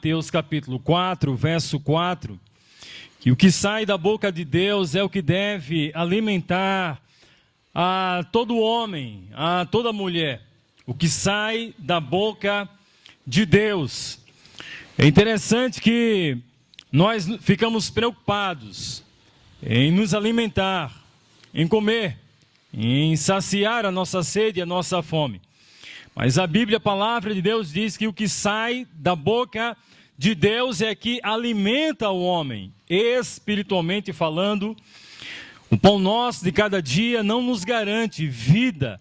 Mateus capítulo 4, verso 4, que o que sai da boca de Deus é o que deve alimentar a todo homem, a toda mulher. O que sai da boca de Deus. É interessante que nós ficamos preocupados em nos alimentar, em comer, em saciar a nossa sede e a nossa fome. Mas a Bíblia, a palavra de Deus, diz que o que sai da boca de Deus é que alimenta o homem, espiritualmente falando. O pão nosso de cada dia não nos garante vida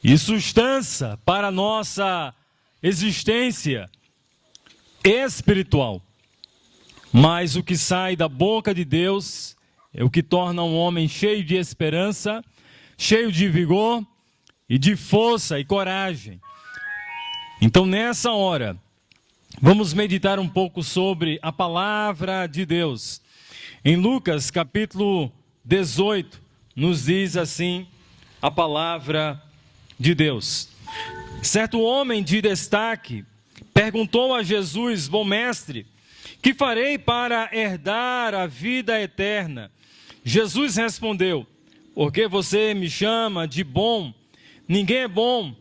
e sustância para a nossa existência espiritual. Mas o que sai da boca de Deus é o que torna um homem cheio de esperança, cheio de vigor e de força e coragem. Então, nessa hora, vamos meditar um pouco sobre a palavra de Deus. Em Lucas, capítulo 18, nos diz assim a palavra de Deus. Certo homem de destaque perguntou a Jesus: bom mestre, que farei para herdar a vida eterna? Jesus respondeu: porque você me chama de bom? Ninguém é bom,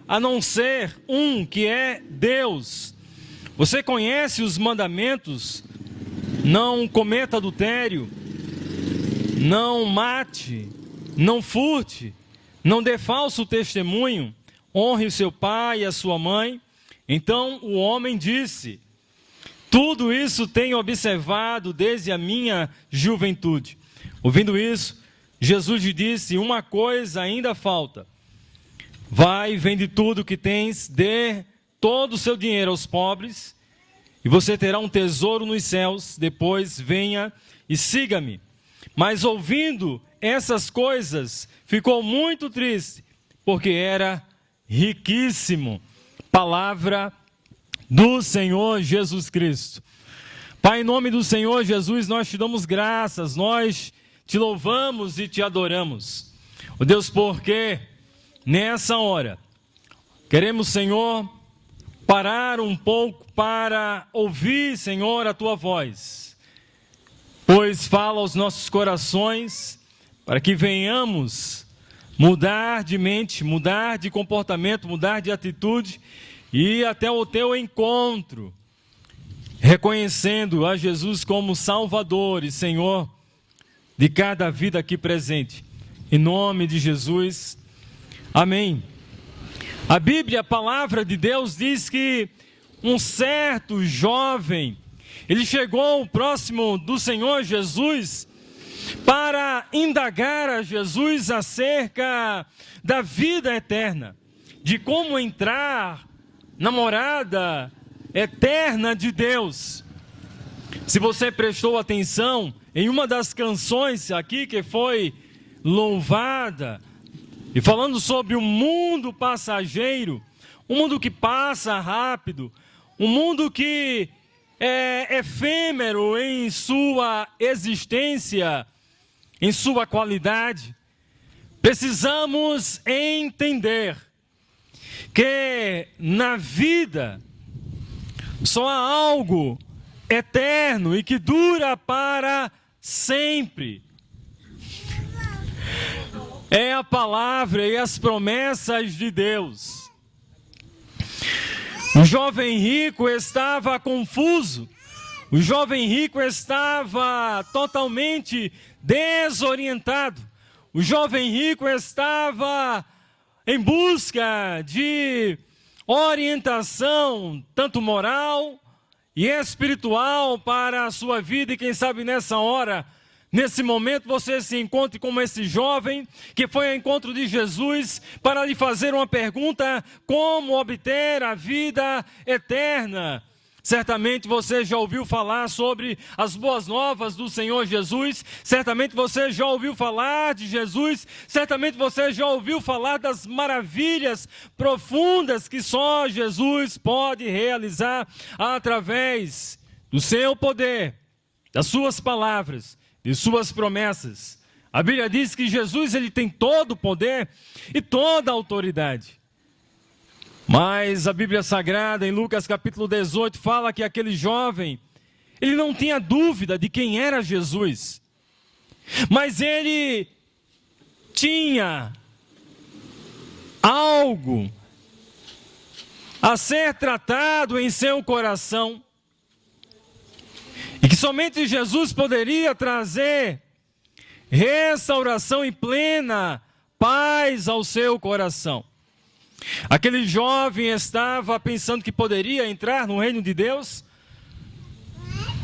a não ser um que é Deus. Você conhece os mandamentos? Não cometa adultério, não mate, não furte, não dê falso testemunho, honre o seu pai e a sua mãe. Então o homem disse: tudo isso tenho observado desde a minha juventude. Ouvindo isso, Jesus lhe disse: uma coisa ainda falta. Vai, vende tudo o que tens, dê todo o seu dinheiro aos pobres, e você terá um tesouro nos céus. Depois venha e siga-me. Mas ouvindo essas coisas, ficou muito triste, porque era riquíssimo. Palavra do Senhor Jesus Cristo. Pai, em nome do Senhor Jesus, nós te damos graças, nós te louvamos e te adoramos. Ó Deus, porque nessa hora queremos, Senhor, parar um pouco para ouvir, Senhor, a tua voz. Pois fala aos nossos corações para que venhamos mudar de mente, mudar de comportamento, mudar de atitude e ir até o teu encontro, reconhecendo a Jesus como Salvador e Senhor de cada vida aqui presente. Em nome de Jesus, amém. A Bíblia, a palavra de Deus, diz que um certo jovem, ele chegou próximo do Senhor Jesus para indagar a Jesus acerca da vida eterna, de como entrar na morada eterna de Deus. Se você prestou atenção em uma das canções aqui que foi louvada, e falando sobre o mundo passageiro, um mundo que passa rápido, um mundo que é efêmero em sua existência, em sua qualidade, precisamos entender que na vida só há algo eterno e que dura para sempre. É a palavra e as promessas de Deus. O jovem rico estava confuso. O jovem rico estava totalmente desorientado. O jovem rico estava em busca de orientação, tanto moral e espiritual, para a sua vida. E quem sabe nessa hora, nesse momento, você se encontre como esse jovem que foi ao encontro de Jesus para lhe fazer uma pergunta: como obter a vida eterna? Certamente você já ouviu falar sobre as boas novas do Senhor Jesus, certamente você já ouviu falar de Jesus, certamente você já ouviu falar das maravilhas profundas que só Jesus pode realizar através do seu poder, das suas palavras, de suas promessas. A Bíblia diz que Jesus, ele tem todo o poder e toda a autoridade. Mas a Bíblia Sagrada, em Lucas capítulo 18, fala que aquele jovem, ele não tinha dúvida de quem era Jesus, mas ele tinha algo a ser tratado em seu coração, e que somente Jesus poderia trazer restauração e plena paz ao seu coração. Aquele jovem estava pensando que poderia entrar no reino de Deus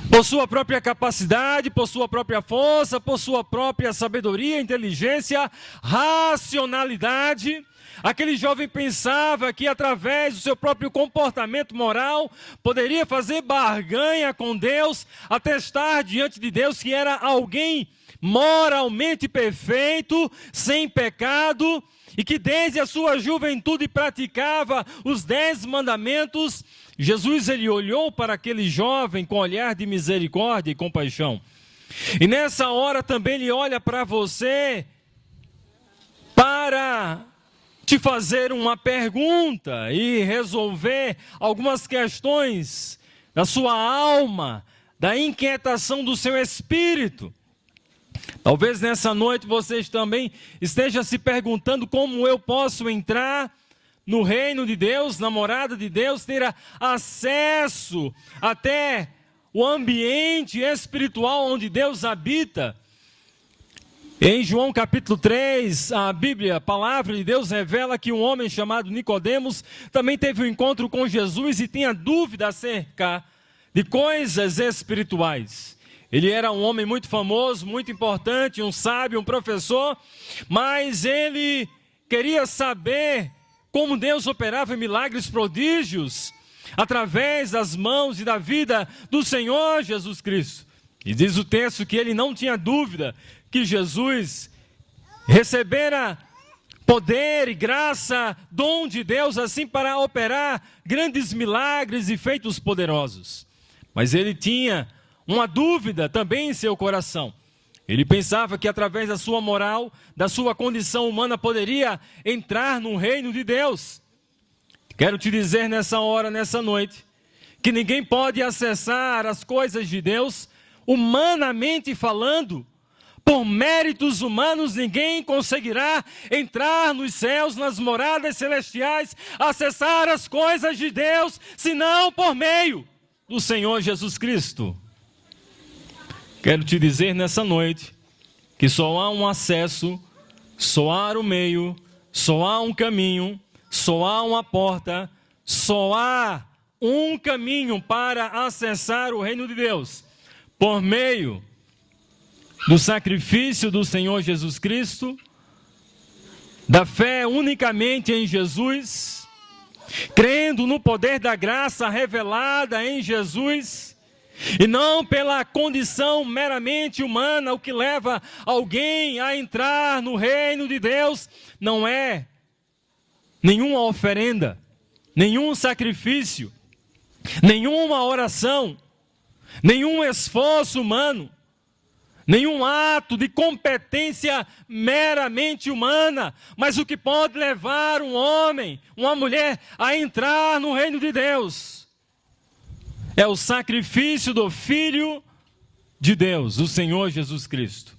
por sua própria capacidade, por sua própria força, por sua própria sabedoria, inteligência, racionalidade. Aquele jovem pensava que através do seu próprio comportamento moral poderia fazer barganha com Deus, atestar diante de Deus que era alguém moralmente perfeito, sem pecado, e que desde a sua juventude praticava os 10 mandamentos. Jesus, ele olhou para aquele jovem com olhar de misericórdia e compaixão. E nessa hora também ele olha para você para te fazer uma pergunta e resolver algumas questões da sua alma, da inquietação do seu espírito. Talvez nessa noite vocês também estejam se perguntando como eu posso entrar no reino de Deus, na morada de Deus, ter acesso até o ambiente espiritual onde Deus habita. Em João capítulo 3, a Bíblia, a palavra de Deus revela que um homem chamado Nicodemos também teve um encontro com Jesus e tinha dúvida acerca de coisas espirituais. Ele era um homem muito famoso, muito importante, um sábio, um professor, mas ele queria saber como Deus operava milagres, prodígios, através das mãos e da vida do Senhor Jesus Cristo. E diz o texto que ele não tinha dúvida que Jesus recebera poder e graça, dom de Deus, assim para operar grandes milagres e feitos poderosos. Mas ele tinha uma dúvida também em seu coração. Ele pensava que através da sua moral, da sua condição humana, poderia entrar no reino de Deus. Quero te dizer nessa hora, nessa noite, que ninguém pode acessar as coisas de Deus, humanamente falando. Por méritos humanos, ninguém conseguirá entrar nos céus, nas moradas celestiais, acessar as coisas de Deus, senão por meio do Senhor Jesus Cristo. Quero te dizer nessa noite que só há um acesso, só há um meio, só há um caminho, só há uma porta, só há um caminho para acessar o reino de Deus, por meio do sacrifício do Senhor Jesus Cristo, da fé unicamente em Jesus, crendo no poder da graça revelada em Jesus, e não pela condição meramente humana. O que leva alguém a entrar no reino de Deus não é nenhuma oferenda, nenhum sacrifício, nenhuma oração, nenhum esforço humano, nenhum ato de competência meramente humana, mas o que pode levar um homem, uma mulher a entrar no reino de Deus é o sacrifício do Filho de Deus, o Senhor Jesus Cristo.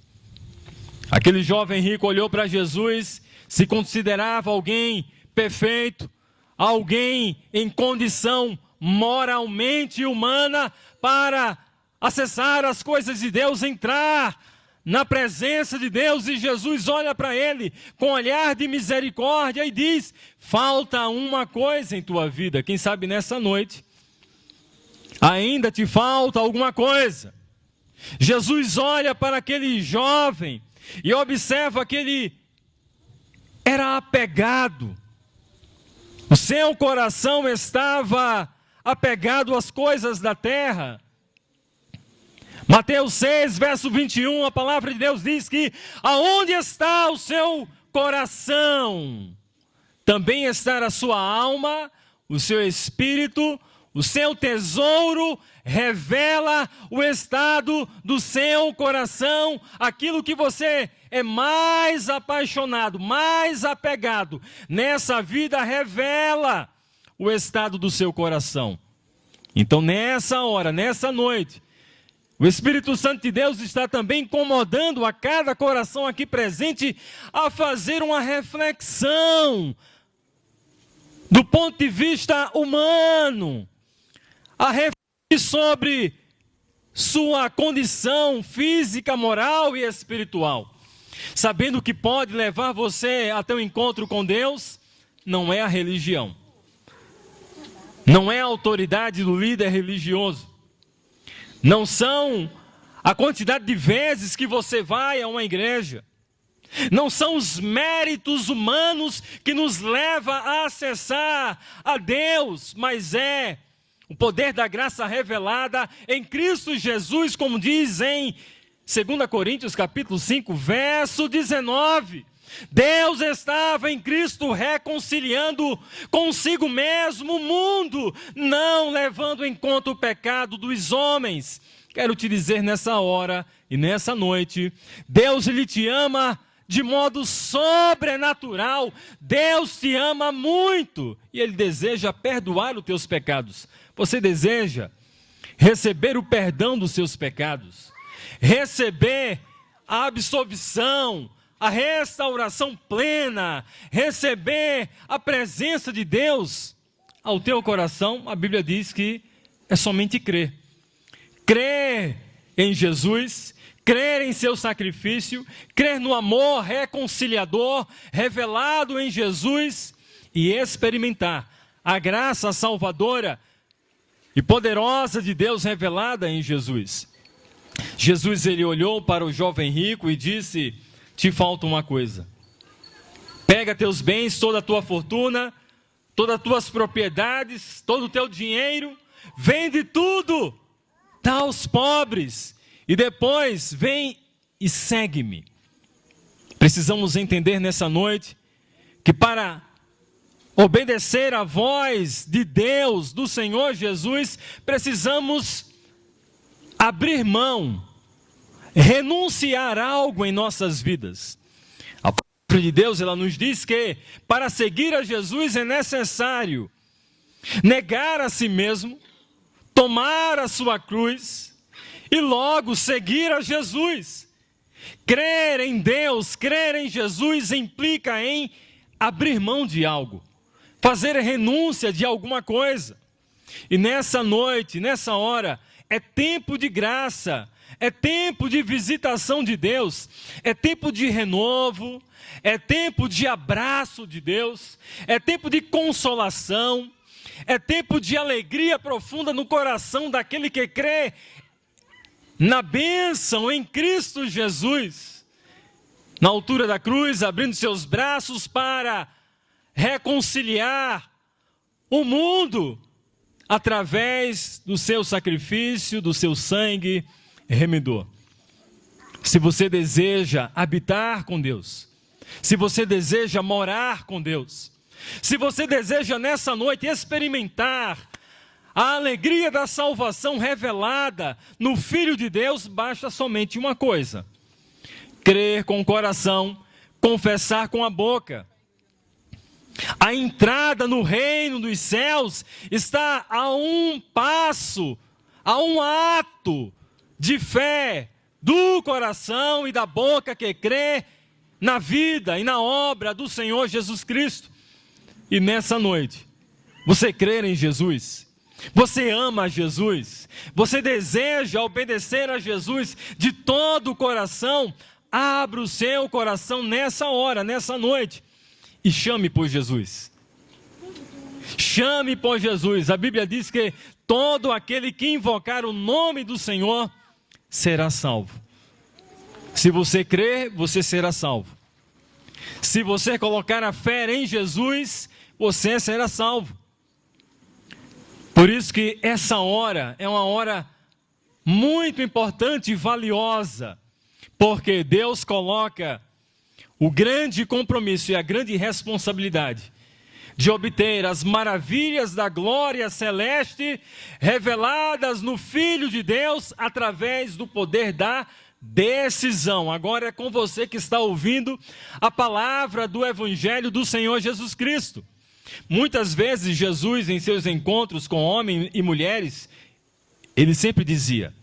Aquele jovem rico olhou para Jesus, se considerava alguém perfeito, alguém em condição moralmente humana para acessar as coisas de Deus, entrar na presença de Deus. E Jesus olha para ele com olhar de misericórdia e diz: falta uma coisa em tua vida. Quem sabe nessa noite ainda te falta alguma coisa. Jesus olha para aquele jovem e observa que ele era apegado. O seu coração estava apegado às coisas da terra. Mateus 6, verso 21, a palavra de Deus diz que aonde está o seu coração, também está a sua alma, o seu espírito. O seu tesouro revela o estado do seu coração, aquilo que você é mais apaixonado, mais apegado nessa vida, revela o estado do seu coração. Então, nessa hora, nessa noite, o Espírito Santo de Deus está também incomodando a cada coração aqui presente a fazer uma reflexão do ponto de vista humano, a refletir sobre sua condição física, moral e espiritual, sabendo que pode levar você até o encontro com Deus. Não é a religião, não é a autoridade do líder religioso, não são a quantidade de vezes que você vai a uma igreja, não são os méritos humanos que nos leva a acessar a Deus, mas é o poder da graça revelada em Cristo Jesus, como diz em 2 Coríntios capítulo 5, verso 19. Deus estava em Cristo reconciliando consigo mesmo o mundo, não levando em conta o pecado dos homens. Quero te dizer nessa hora e nessa noite, Deus Ele te ama de modo sobrenatural. Deus te ama muito e Ele deseja perdoar os teus pecados. Você deseja receber o perdão dos seus pecados, receber a absolvição, a restauração plena, receber a presença de Deus ao teu coração? A Bíblia diz que é somente crer. Crer em Jesus, crer em seu sacrifício, crer no amor reconciliador revelado em Jesus e experimentar a graça salvadora e poderosa de Deus revelada em Jesus. Jesus, ele olhou para o jovem rico e disse: te falta uma coisa. Pega teus bens, toda a tua fortuna, todas as tuas propriedades, todo o teu dinheiro, vende tudo, dá aos pobres e depois vem e segue-me. Precisamos entender nessa noite que para obedecer à voz de Deus, do Senhor Jesus, precisamos abrir mão, renunciar algo em nossas vidas. A palavra de Deus, ela nos diz que para seguir a Jesus é necessário negar a si mesmo, tomar a sua cruz e logo seguir a Jesus. Crer em Deus, crer em Jesus implica em abrir mão de algo, fazer renúncia de alguma coisa. E nessa noite, nessa hora, é tempo de graça, é tempo de visitação de Deus, é tempo de renovo, é tempo de abraço de Deus, é tempo de consolação, é tempo de alegria profunda no coração daquele que crê na bênção em Cristo Jesus, na altura da cruz, abrindo seus braços para reconciliar o mundo através do seu sacrifício, do seu sangue remidor. Se você deseja habitar com Deus, se você deseja morar com Deus, se você deseja nessa noite experimentar a alegria da salvação revelada no Filho de Deus, basta somente uma coisa: crer com o coração, confessar com a boca. A entrada no reino dos céus está a um passo, a um ato de fé do coração e da boca que crê na vida e na obra do Senhor Jesus Cristo. E nessa noite, você crê em Jesus? Você ama Jesus? Você deseja obedecer a Jesus de todo o coração? Abra o seu coração nessa hora, nessa noite, e chame por Jesus. Chame por Jesus. A Bíblia diz que todo aquele que invocar o nome do Senhor será salvo. Se você crer, você será salvo. Se você colocar a fé em Jesus, você será salvo. Por isso que essa hora é uma hora muito importante e valiosa, porque Deus coloca o grande compromisso e a grande responsabilidade de obter as maravilhas da glória celeste reveladas no Filho de Deus através do poder da decisão. Agora é com você que está ouvindo a palavra do Evangelho do Senhor Jesus Cristo. Muitas vezes Jesus, em seus encontros com homens e mulheres, ele sempre dizia: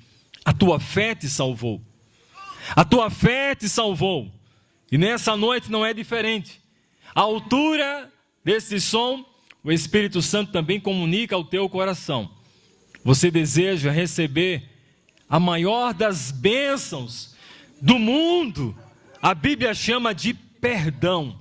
a tua fé te salvou. A tua fé te salvou. E nessa noite não é diferente. À altura desse som, o Espírito Santo também comunica ao teu coração. Você deseja receber a maior das bênçãos do mundo. A Bíblia chama de perdão.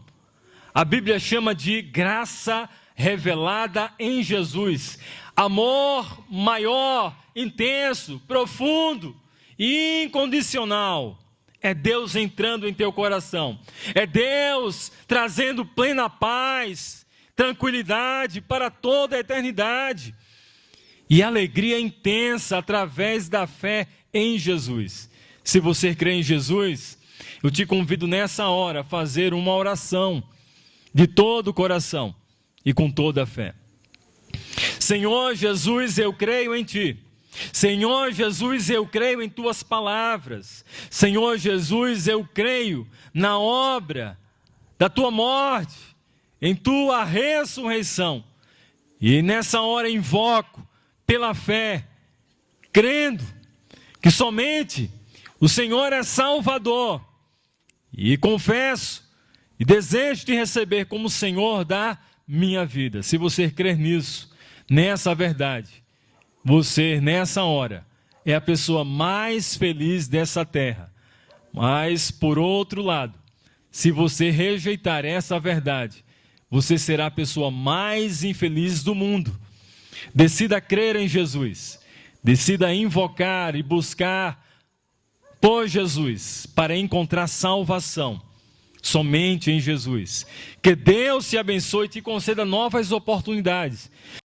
A Bíblia chama de graça revelada em Jesus. Amor maior, intenso, profundo e incondicional. É Deus entrando em teu coração. É Deus trazendo plena paz, tranquilidade para toda a eternidade. E alegria intensa através da fé em Jesus. Se você crê em Jesus, eu te convido nessa hora a fazer uma oração de todo o coração e com toda a fé. Senhor Jesus, eu creio em Ti. Senhor Jesus, eu creio em Tuas palavras. Senhor Jesus, eu creio na obra da Tua morte, em Tua ressurreição. E nessa hora invoco pela fé, crendo que somente o Senhor é Salvador. E confesso e desejo Te receber como Senhor da minha vida. Se você crer nisso, nessa verdade, você, nessa hora, é a pessoa mais feliz dessa terra. Mas, por outro lado, se você rejeitar essa verdade, você será a pessoa mais infeliz do mundo. Decida crer em Jesus. Decida invocar e buscar por Jesus para encontrar salvação. Somente em Jesus. Que Deus te abençoe e te conceda novas oportunidades.